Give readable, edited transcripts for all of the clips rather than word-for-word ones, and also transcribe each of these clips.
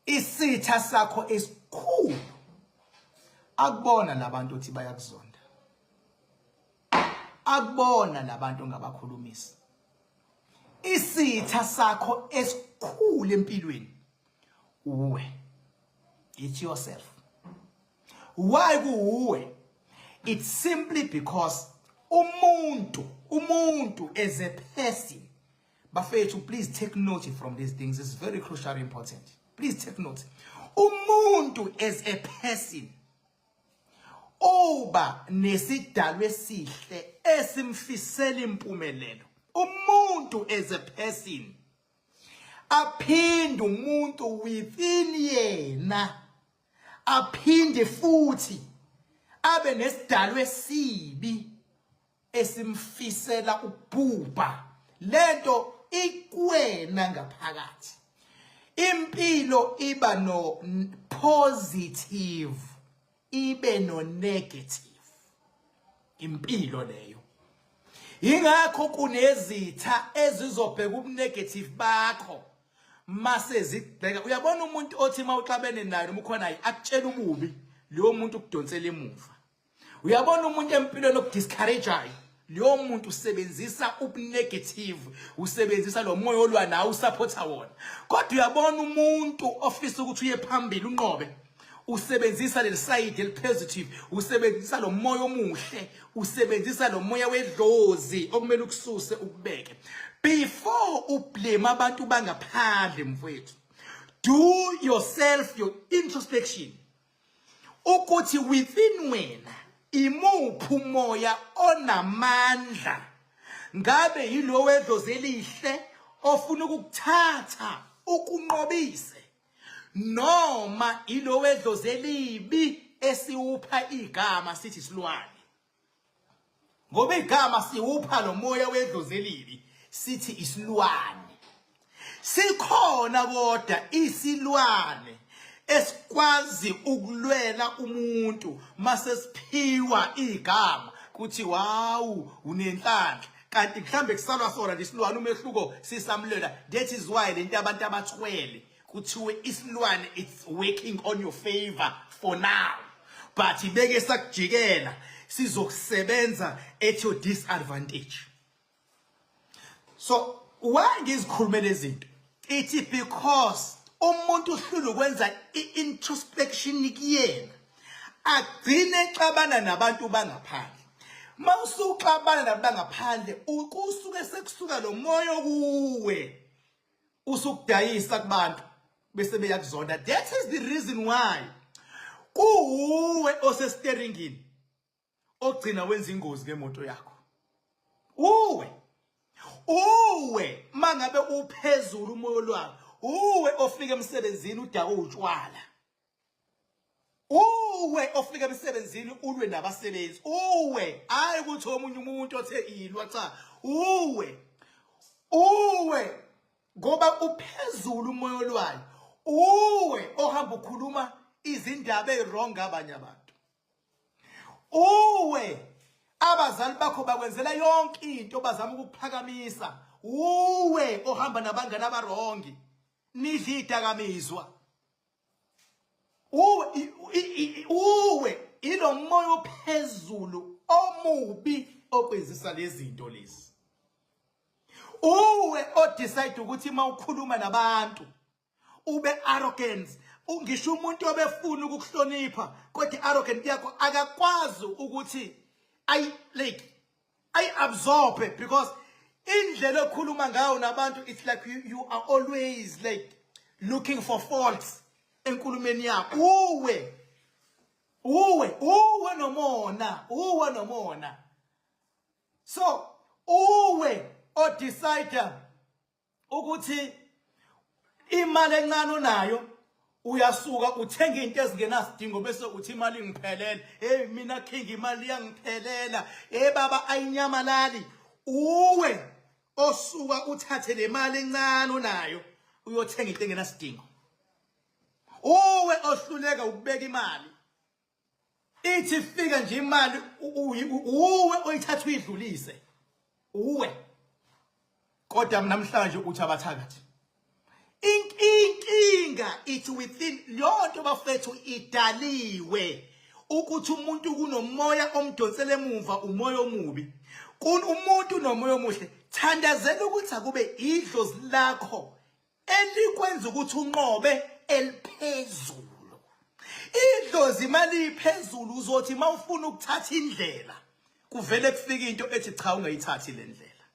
isitha sakho esikhulu akubona labantu uthi bayakuzonda, akubona labantu ngabakhulumisi. Isitha sakho esikhulu empilweni uwe. It's yourself. Why kuwe? It's simply because umuntu as a person. Bafethu, please take note from these things. It's very crucial, important. Please take note. Umuntu as a person. Oba nesidalwe sihle esimfisela impumelelo. Umuntu as a person. Aphinde umuntu within yena. Aphinde futhi abe nesidalwe sibi esimfisela ubhubha. Lento ikwena ngaphakathi. Impilo iba no positive, ibe no negative. Impilo leyo. Ingakho kunezitha ezizobheka ubunegative bakho. Mase zibheka, uyabona umuntu othi mawuxabene naye noma ukhona naye akutshela ububi, leyo muntu ukudonsela emuva. Uyabona umuntu empilweni okudiscourageayo, leyo muntu usebenzisa ubunegative, usebenzisa lo moya olwa nawe usupporta wona. Kodwa uyabona umuntu ofisa ukuthi uye phambili unqobe, usebenzisa le side el positive, usebenzisa lo moya omuhle, usebenzisa lo moya wedlozi okumele ukususe ukubeke. Before ublame abantu bangaphandle mfowethu, do yourself your introspection. Ukuthi within wena imuphi umoya onamandla, ngabe yilo wedlozi elihle ofuna ukukuthatha ukunqobise, noma yilo wedlozi elibi esiwupha igama sithi silwane. Ngoba igama siwupha lo moya wedlozi elibi sithi isilwane. Sikhona kodwa isilwane esikwazi ukulwela umuntu mase siphiwa igama kuthi wow unenhlanhla, kanti mhlambe kusalwa sona lesilwane umehluko sisamlela. That is why lento abantu abathwele kuthiwe isilwane it's working on your favor for now, but ibeke sakujikela sizokusebenza at your disadvantage. So why ngizikhulumela izinto? It's because umuntu uhlula ukwenza introspection kuyena, agcine exabana nabantu bangaphandle. Mawusuxabana nabantu bangaphandle ukusuke sekusuka lo moya kuwe usukudayisa kubantu bese beyakuzonda. That is the reason why kuwe osesteringini ogcina wenza ingozi ngemoto yakho. Uwe mangabe uphezulu umoya lwakho, uwe ofika emsebenzini udaka utshwala, uwe ofika emsebenzini ulwe nabasebenzi, uwe hayi ukuthi omunye umuntu othe ilwa cha, uwe ngoba uphezulu umoya lwayo, uwe ohamba ukhuluma izindaba ezirong abanye abantu, uwe abazali bakho bakwenzela yonke into bazama ukuphakamisa, uwe ohamba nabangani abarongi nidla idakamizwa, uwe ilo moya ophezulu omubi okwenzisa lezi zinto lezi. Uwe odecide ukuthi mawukhuluma nabantu ube arrogant, ungisho umuntu obefuna ukukuhlonipha kodwa arrogant yakho akakwazi ukuthi I absorb it, because indlela okhuluma ngayo nabantu it's like you are always like looking for faults enkulumeni yakho. Uwe nomona. So uwe o decide ukuthi imali encane onayo uyasuka uthenga into ezingenasidingo bese uthi imali ngiphelela. Hey mina king imali yangiphelela. Hey baba ayinyamalali. Uwe osuka uthathe le mali encane onayo uyothenga into engenasidingo. Uwe ohluleka ukubeka imali. Ithi fika nje imali uwe oyithatha uyidlulise. Uwe kodwa namhlanje uthi abathakathi. Inkinga it's within lonto bafethu idaliwe ukuthi umuntu kunomoya omdonsela emuva umoya omubi umuntu nomoya omuhle thandazela ukuthi akube idlozi lakho elikwenza ukuthi unqobe eliphezulu idlozi mali iphezulu uzothi mawufuna ukuthatha indlela kuvele kufika into ethi cha ungayithathi le ndlela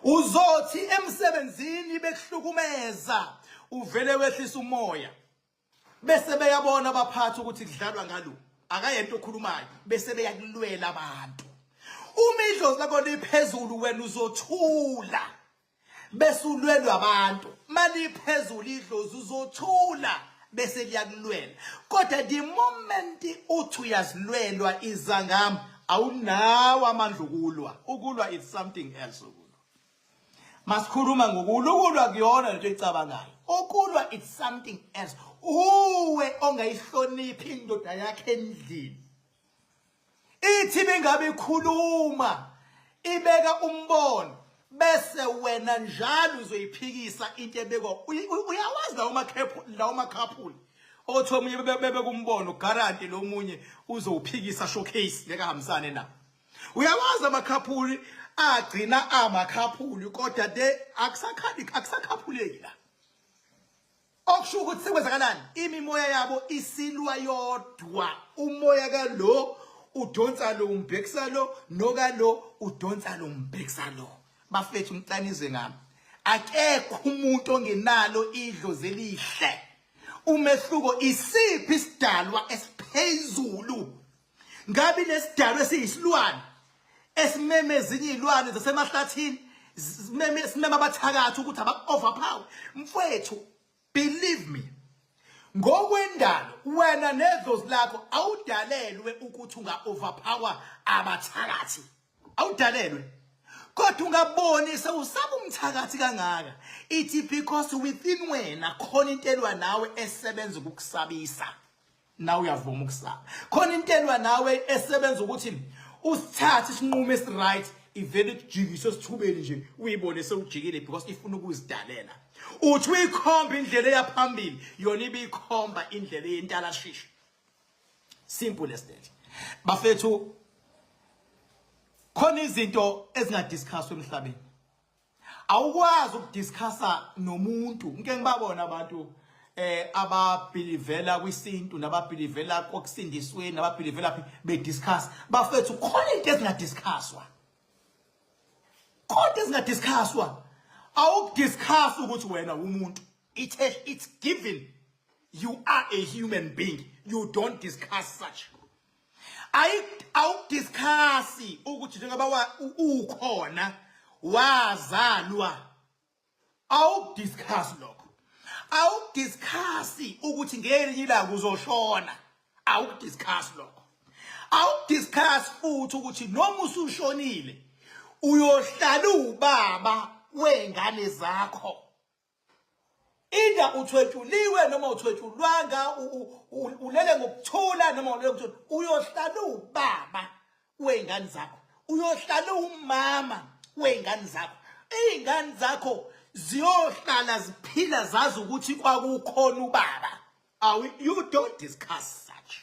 uzothi emsebenzini bekuhlukumeza uvele wehlisa umoya bese beyabona abaphathi ukuthi kudlalwa ngalo akayento okhulumayo bese beyakulwela abantu uma idlozi lakho liphezulu wena uzothula bese ulwelwa abantu mali iphezulu idlozi uzothula bese liyakulwela kodwa the moment uthi uyazilwelwa izangami awunawo amandla ukulwa is something else masikhuluma ngokulwa kuyona lento ecabangayo ukulwa it's something else uwe ongayihloniphi indoda yakhe endlini ithi bengabe ikhuluma ibeka umbono bese wena njalo uzoyiphikisa into ebekwa uyawazi lawo makhaphuli othi omunye bebeka umbono guarantee lo munye uzowuphikisa showcase lekahambisane nawo uyawazi amakhaphuli agcina amakhaphuli kodwa akusakhaphuleki la okusho ukuthi sekwenzakalani imimoya yabo isilwa yodwa umoya kalo udonsa lo umbhekisa lo nokalo udonsa lo umbhekisa lo bafethu umcanize ngami akekho umuntu ongenalo idlozi elihle umehluko isiphi isidalwa esiphezulu ngabe lesidalwa esiyisilwane esimeme ezinye izilwane zasemahlathini simeme abathakathi ukuthi aba-overpower mfowethu believe me ngokwendalo wena nedlozi lakho awudalelwe ukuthi unga-overpower abathakathi awudalelwe kodwa ungaboni sewusaba umthakathi kangaka ithi because within wena khona into elwa nawe esebenza ukukusabisa nawe uyavuma ukusaba khona into elwa nawe esebenza ukuthi usithathe isinqumo esiright ivele kujikise esithubeni nje uyibone sewujikile because ifuna ukuzidalela uthi uyikhomba indlela eyaphambili yona ibiyikhomba indlela yentalashisha simple as that bafethu khona izinto ezingadiscusswa emhlabeni awukwazi ukudiscussa nomuntu ngeke ngibabona abantu ababelivela kwisintu nababelivela kokusindisweni nababelivela bediscuss bafethu khona into ezingadiscusswa khona ezingadiscusswa awukudiscuss ukuthi wena umuntu it's given you are a human being you don't discuss such awukudiscuss ukuthi njengoba ukhona wazalwa awukudiscuss lokho awukudiscuss ukuthi ngelinye ilanga uzoshona awukudiscuss lokho awukudiscuss futhi ukuthi noma usushonile uyohlala ubaba wengane zakho inda uthwethuliwe noma uthwethulwanga ulele ngokuthula noma ulele ngokuthula uyohlala ubaba wengane zakho uyohlala umama wengane zakho izingane zakho ziyohlala ziphila zazi ukuthi kwakukhona ubaba you don't discuss such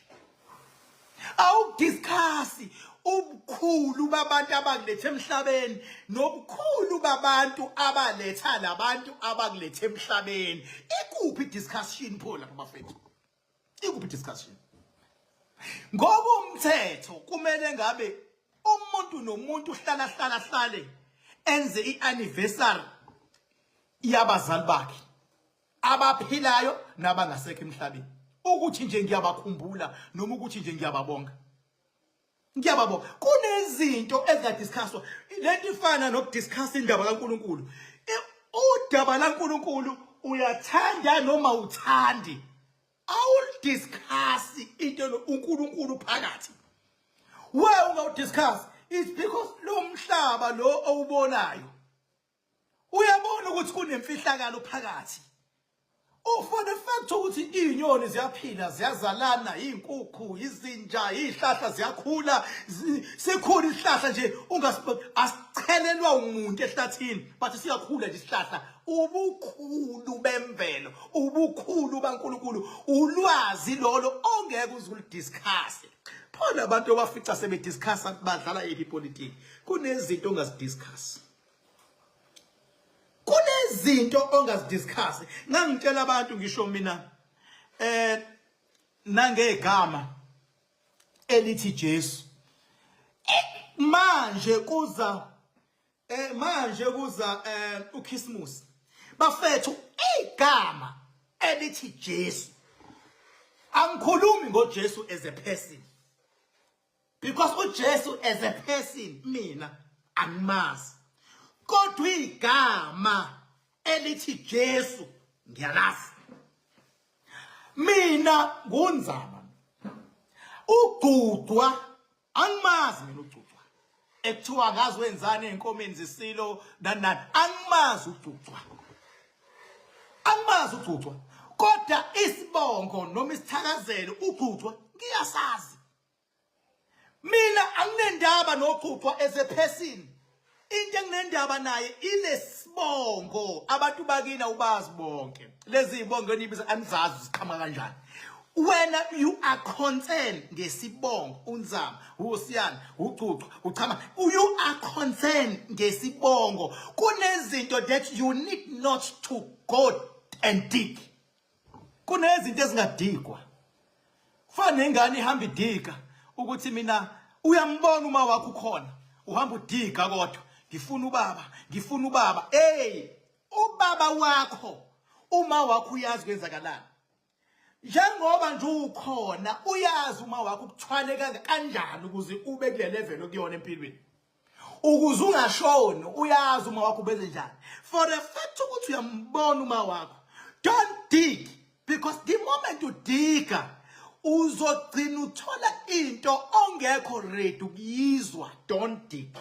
awudiscuss ubukhulu babantu abakulethe emhlabeni nobukhulu babantu abaletha labantu abakulethe emhlabeni ikuphi discussion pho lapha bafethu ikuphi discussion ngoba umthetho kumele ngabe umuntu nomuntu hlale enze ianniversary yabazali bakhe abaphilayo nabangasekho emhlabeni ukuthi nje ngiyabakhumbula noma ukuthi nje ngiyababonga ngiyababonga kunezinto ezingadiscusswa lento ifana nokudiscussa indaba kaNkulunkulu udaba laNkulunkulu uyathanda noma uthandi awudiscuss into uNkulunkulu phakathi why ungawudiscuss it's because lo mhlaba lo owubonayo uyabona ukuthi kunemfihlakalo phakathi For the fact ukuthi inyoni ziyaphila ziyazalana inkukhu izinja ihlahla ziyakhula sikhula isihlahla nje asichelelwa umuntu ehlathini but siyakhula nje isihlahla ubukhulu bemvelo ubukhulu baNkulunkulu ulwazi lolo ongeke uzulidiscuss phela abantu abafica sebediscussa badlala ipolitiki kunezinto ongazidiscuss kunezinto ongazidiscuss ngangitshela abantu ngisho mina nangegama elithi Jesu manje kuza uChristmas bafethu igama elithi Jesu angikhulumi ngoJesu as a person because uJesu as a person mina angimazi kodwa igama elithi Jesu ngiyalazi mina ngunzama ugcudwa angimazi mina ugcudwa ekuthiwa ngazi wenzani enkomeni zisilo nanani angimazi ugcudwa kodwa isibongo noma isithakazelo ugcudwa ngiyasazi mina anginendaba nogcudwa as a person into enginendaba naye ilesibongo abantu bakina ubazi bonke lezi ibongo enibiza anizazi siqhamuka kanjani wena you are concerned ngesibongo unzama uSiyana uCucu uchama you are concerned ngesibongo kunezinto that you need not to go and dig kunezinto ezingadigwa kufana nengane ihamba idika ukuthi mina uyambona uma wakho khona uhamba udiga kodwa ngifuna ubaba ubaba wakho uma wakho uyazi kwenzakalani njengoba nje ukhona uyazi uma wakho ukuthwale kanjani ukuze ube kule level okuyona empilweni ukuze ungashoni uyazi uma wakho benze njani for the fact ukuthi uyambona uma wakho don't dig because the moment you dig uzogcina uthola into ongekho ready ukuyizwa don't dig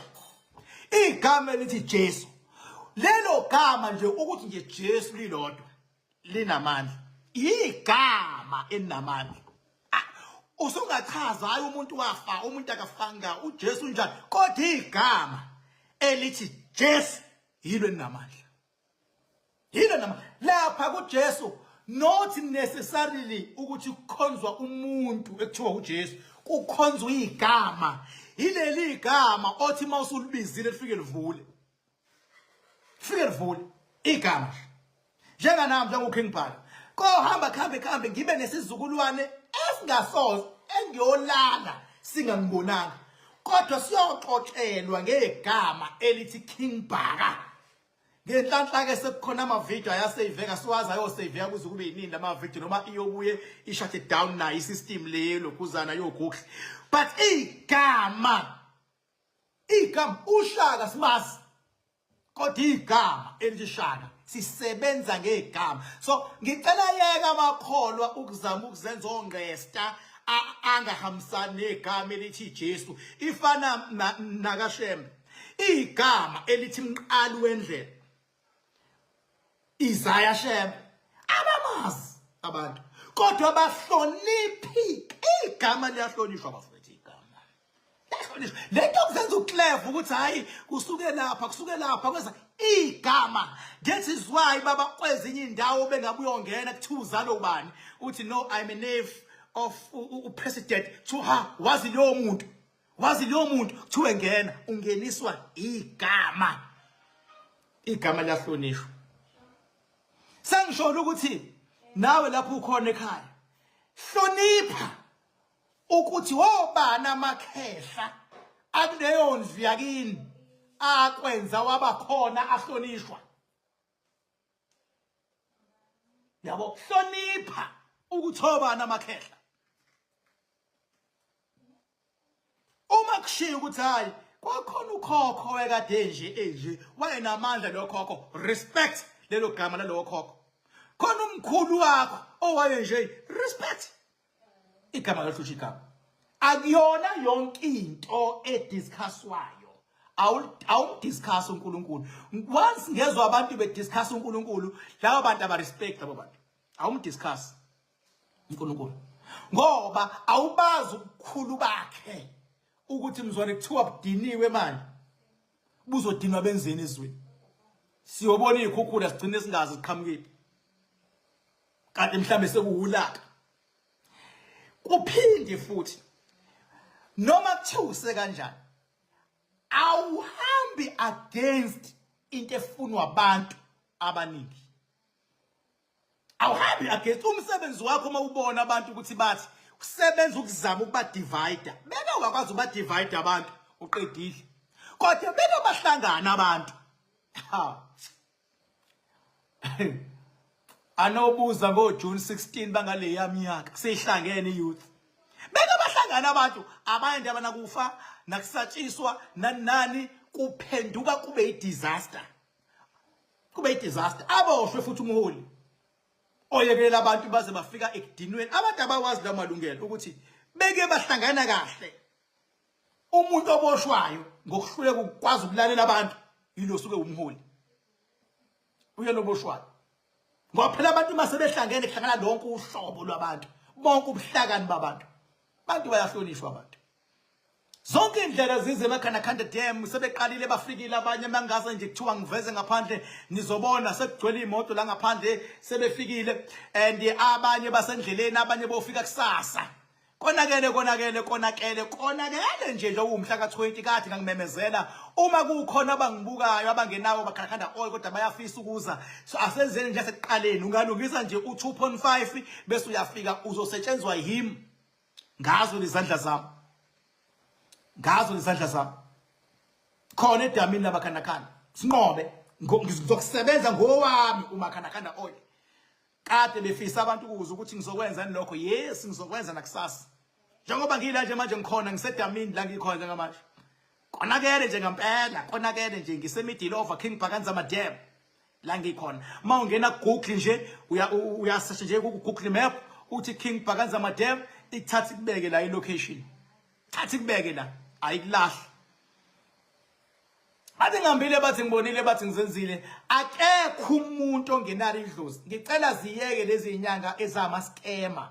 igama elithi Jesu lelo gama nje ukuthi nje Jesu lilodwa linamandla igama elinamandla usungachaza hayi umuntu wafa umuntu akafanga uJesu njani kodwa igama elithi Jesu yilo elinamandla lapha kuJesu not necessarily ukuthi kukhonzwa umuntu ekuthiwa uJesu kukhonzwa igama ileli igama othi mawusulibizile lifike livule igama njenganami njengoKing Bhala ko hamba khambe ngibe nesizukulwane esingasoze engiyolala singangibonanga kodwa siyoxoxelwa ngegama elithi King Bhaka ngenhlanhla ke sekukhona ama video ayasaveka siwazi ayosaveka kuze kube yiningi ama video noma iyobuye ishut down na isystem leyo kuzana yoGoogle but igama uShaka simazi kodwa igama elithi Shaka sisebenza ngegama so ngicela yeka amakholwa ukuzama ukuzenza ongesta angahambisani negama elithi Jesu ifana nakaShembe igama elithi Mqali wendlela Isaiah Shembe abamazi abantu kodwa bahloniphi igama liyahlonishwa bafethu igama liyahlonishwa lento kuzenza uclever ukuthi hayi kusuke lapha kwenza igama that is why baba kwezinye indawo bengabuyongena kuthiwa uzalo ubani uthi no I'm a nephew of president to her wazi lo muntu kuthiwe ngena ungeniswa igama liyahlonishwa sengisholo ukuthi nawe lapho ukhona ekhaya hlonipha ukuthi wobana amakhehla akuleyo ndlu yakini akwenza wabakhona ahlonishwa yabo hlonipha ukuthi wobana amakhehla uma kushiya ukuthi hayi kwakhona ukhokho wekade nje wayenamandla lo khokho respect lelo gama lalo khokho khona umkhulu wakho owaye nje respect igama lahlusha igama akuyona yonke into ediscusswayo awudiscuss uNkulunkulu once ngezwe abantu bediscuss uNkulunkulu labo bantu aba respect labo bantu awumdiscuss uNkulunkulu ngoba awubazi ukukhulu bakhe ukuthi mzwane kuthiwa budiniwe manje buzodinwa benzeni ezweni siyobona ikhukhula sigcine singazi siqhamukile kanti mhlambe sekuwulaka kuphinde futhi noma kuthiwuse kanjani awuhambi against into efunwa abantu abaningi awuhambi against umsebenzi wakho uma ubona abantu ukuthi bathi usebenza ukuzama ukuba divide beke wakwazi ukuba divide abantu uqedile kodwa beke bahlangana abantu ha anobuza ngoJune 16 bangale yaminyaka sihlangene youth beke bahlangana abantu abanye abanakufa nakusatshiswa nani kuphenduka kube idisaster aboshwe futhi umholi oyekela abantu baze bafika ekudinweni abantu abawazi la malungelo ukuthi beke bahlangana kahle umuntu oboshwayo ngokuhluleka ukwazi ukulalela abantu yilo suke umholi uyena oboshwayo ngoba phela abantu masebehlangene kuhlangana lonke uhlobo lwabantu bonke ubuhlakani babantu abantu bayahlonishwa abantu zonke indlela zize emakhanda dam sebeqalile bafikile abanye mangaze nje kuthiwa ngiveze ngaphandle nizobona sekugcwele imoto la ngaphandle sebefikile and abanye basendleleni abanye bofika kusasa konakele nje umhla ka20 kade ngangimemezela uma kukhona abangibukayo abangenawo bakhakhanda all kodwa bayafisa ukuza so asenzeni nje sekuqaleni ungalungisa nje u2.5 bese uyafika uzosetshenzwa yimi ngazo izandla zami khona edamini labakhandakhanda sinqobe ngizokusebenza ngowami umakhandakhanda oil kade befisa abantu ukuza ukuthi ngizokwenzani lokho yes ngizokwenza nakusasa njengoba ngila nje manje ngikhona ngisedamini la ngikhona njengamanje konakele nje ngempela konakele nje ngisemiddle over King Bhakanzama Dam la ngikhona mawungena Google nje uyasearch nje ku Google Map uthi King Bhakanzama Dam ithatha ikubeke la ilocation thatha ikubeke la ayikulahla bathi ngihambile bathi ngibonile bathi ngizenzile akekho umuntu ongenalo idlozi ngicela ziyeke lezi inyanga ezama scammer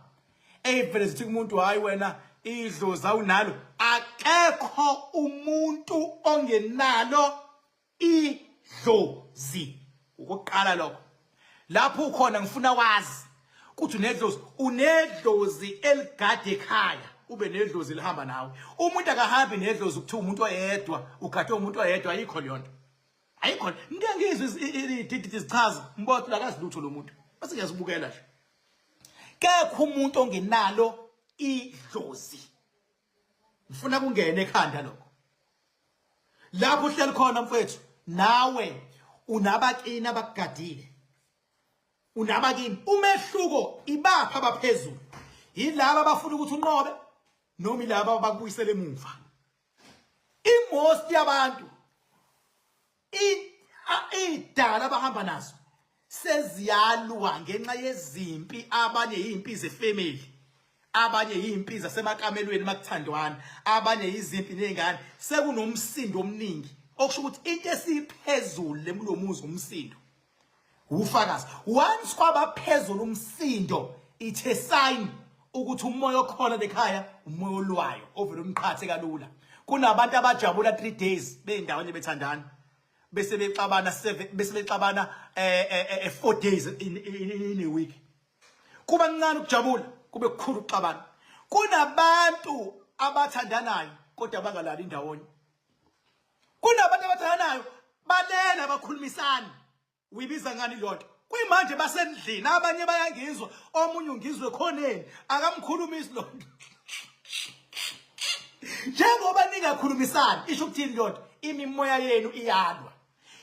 evele zithi umuntu hayi wena idlozi awunalo akekho umuntu ongenalo idlozi ukuqala lokho lapho ukhona ngifuna wazi ukuthi unedlozi eligade ekhaya ube nedlozi lihamba nawe umuntu akahambi nedlozi ukuthiwa umuntu oyedwa ugade umuntu oyedwa ayikho leyonto ayikho ngeke ngizwe idididi zichaza mbotho la kasilutho lo muntu bese ngiyazibukela nje kekho umuntu ongenalo idlozi ngifuna kungene ekhanda lokho lapho uhleli khona mfethu nawe unabakini abakugadile unabakini umehluko ibapha abaphezulu yilabo abafuna ukuthi unqobe noma ilabo abakubuyisela emuva imost yabantu idala abahamba nazo seziyalwa ngenxa yezimpi abanye izimpi zefamily abanye izimpi zasemakamelweni makuthandwana abanye izimpi nezingane sekunomsindo omningi okusho ukuthi into esiphezulu lemlomuzi umsindo ufakazi once kwabaphezulu umsindo it's a sign ukuthi umoya okhona ekhaya umoya olwayo ovela umqhathe kalula kunabantu abajabula 3 days beyindawonye bethandana bese bexabana 4 days in a week kuba kancane ukujabula kube kukhulu ukuxabana kunabantu abathandanayo kodwa bangalali indawonye kunabantu abathandanayo balela bakhulumisana uyibiza ngani lonto kuyimanje basendlini abanye bayangizwa omunye ungizwe khoneni akamkhulumisi lonto njengoba ningakhulumisani isho ukuthini lonto imimoya yenu iyalwa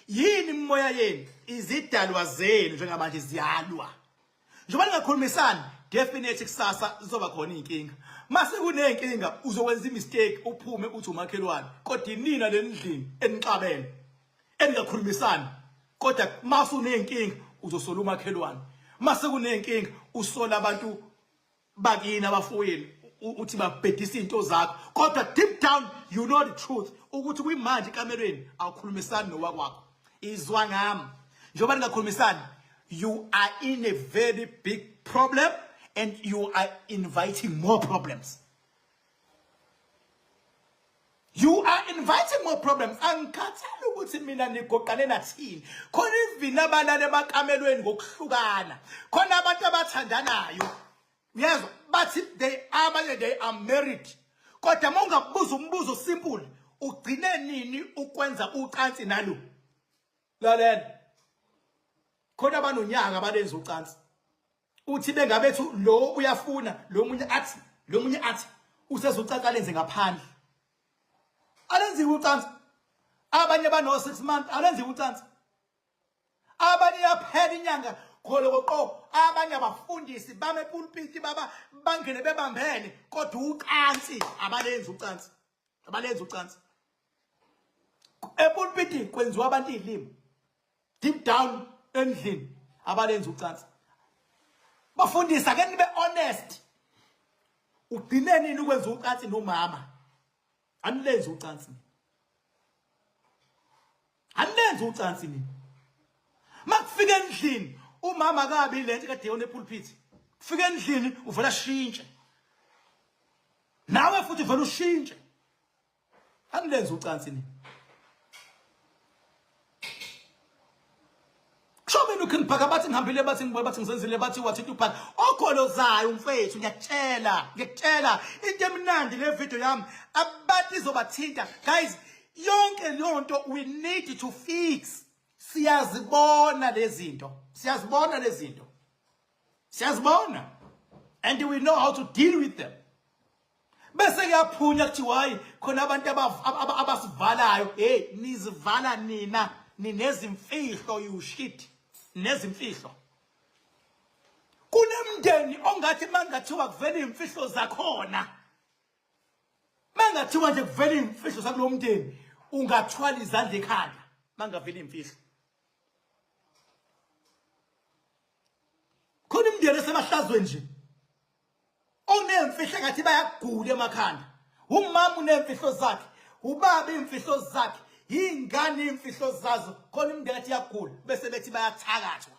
yini imimoya yenu izidalwa zenu njengamanje ziyalwa njengoba ningakhulumisani definitely kusasa zizoba khona inkinga mase kunenkinga uzokwenza imistake uphume uthi umakhelwane kodwa nina lendlini enixabene engakhulumisani kodwa mase unenkinga uzosola umakhelwane mase kunenkinga usola abantu bakini abafowenu uthi babhedisa into zakho kodwa deep down you know the truth ukuthi kuyimanje ekamerweni awukhulumisani nowakwakho izwa ngami njengoba ningakhulumisani you are in a very big problem and you are inviting more problems. You are inviting more problems. Angikhathali ukuthi mina nigoqane nathini. Khona ivina abanale emakamelweni ngokuhlukana. Khona abantu abathandanayo. Uyezwa bathi they are married. Kodwa mongabuza umbuzo simple, ugcine nini ukwenza ucansi nalo? Lalela. Khona abanonyaka abalenza ucansi. Uthi bengabethu lo uyafuna, lo munye athi usezucansi alenze ngaphandle. Alenzi ucansi. Abanye bano 6 months alenzi ucansi. Abanye yaphela inyanga kholoqo, abanye abafundisi bame pulpit baba bangene bebambene kodwa ucansi abalenzi ucansi. Abalenzi ucansi. Epulpit kwenziwa abantu izilimi. Deep down endlini abalenzi ucansi. Bafundisa ke nibe honest. Ugcine nini ukwenza ucansi nomama? Anilenzi ucansi. Anilenzi ucansi nini? Makufika endlini umama kabi lento kade yona epulpit. Kufika endlini uvela shintshe. Nawe futhi uvela ushintshe. Anilenzi ucansi nini? Shobeni ukhipha bathi ngihambile bathi ngibuye bathi ngizenzile bathi wathi uphaka okholozayo umfethu ngiyakutshela into emnandi le video yami abathi izobathinta guys yonke lonto we need to fix siyazibona lezi zinto and we know how to deal with them bese kuyaphunya kuthi hayi khona abantu abasivalayo nizivala nina ninezimfihlo you shit nezimfihlo kunemndeni ongathi mangathiwa kuvela imfihlo zakhona mangathiwa nje kuvela imfihlo zakulo mndeni ungathwala izandla ekhanda mangavela imfihlo khona imndeni esemahlazweni nje onemfihlo ngathi bayagula emakhanda umama unemfihlo zakhe ubaba imfihlo zakhe ingane imfihlo zazo khona imndeni ethi yagula bese bethi bayathakathwa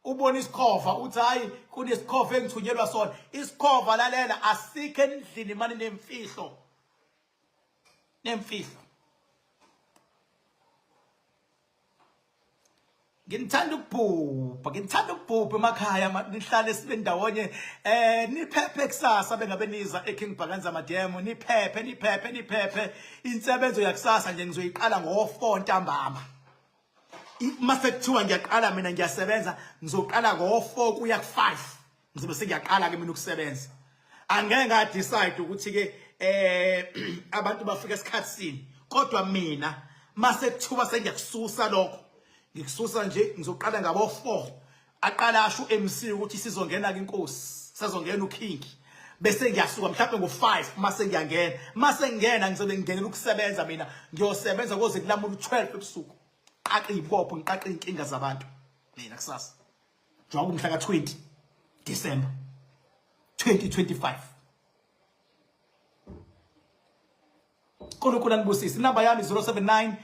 ubona isikhova uthi hayi kunesikhova engithunyelwa sona isikhova lalela asikho endlini manje nemfihlo ngithanda ukubhubha emakhaya nihlale sibe ndawonye niphephe kusasa bengabe niza eKing Bhakanza Madam niphephe insebenzo yakusasa nje ngizoyiqala ngo4 ntambama mase kuthiwa ngiyaqala mina ngiyasebenza ngizoqala ngo4 kuya ku5 ngizobe sengiyaqala ke mina ukusebenza angeke ngadecide ukuthi ke abantu bafika esikhatsini kodwa mina mase kuthiwa sengiyakususa lokho ngikususa nje ngizoqala ngabo4 aqala asho MC ukuthi sizongena ke inkosi sazongena uking bese ngiyasuka mhlawumbe ngo5 mase ngiyangena ngizobe ngingenela ukusebenza mina ngiyosebenza koze kulamula u12 ebusuku qaqi ibopho ngiqaqi inkinga zabantu mina kusasa njengoba umhla ka20 December 2025 Nkulunkulu anibusise inamba yami 079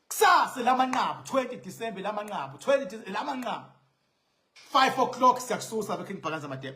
kusasa lamanqabu 20 December lamanqabu 5 o'clock siyakususa beKing Bhakanza Madam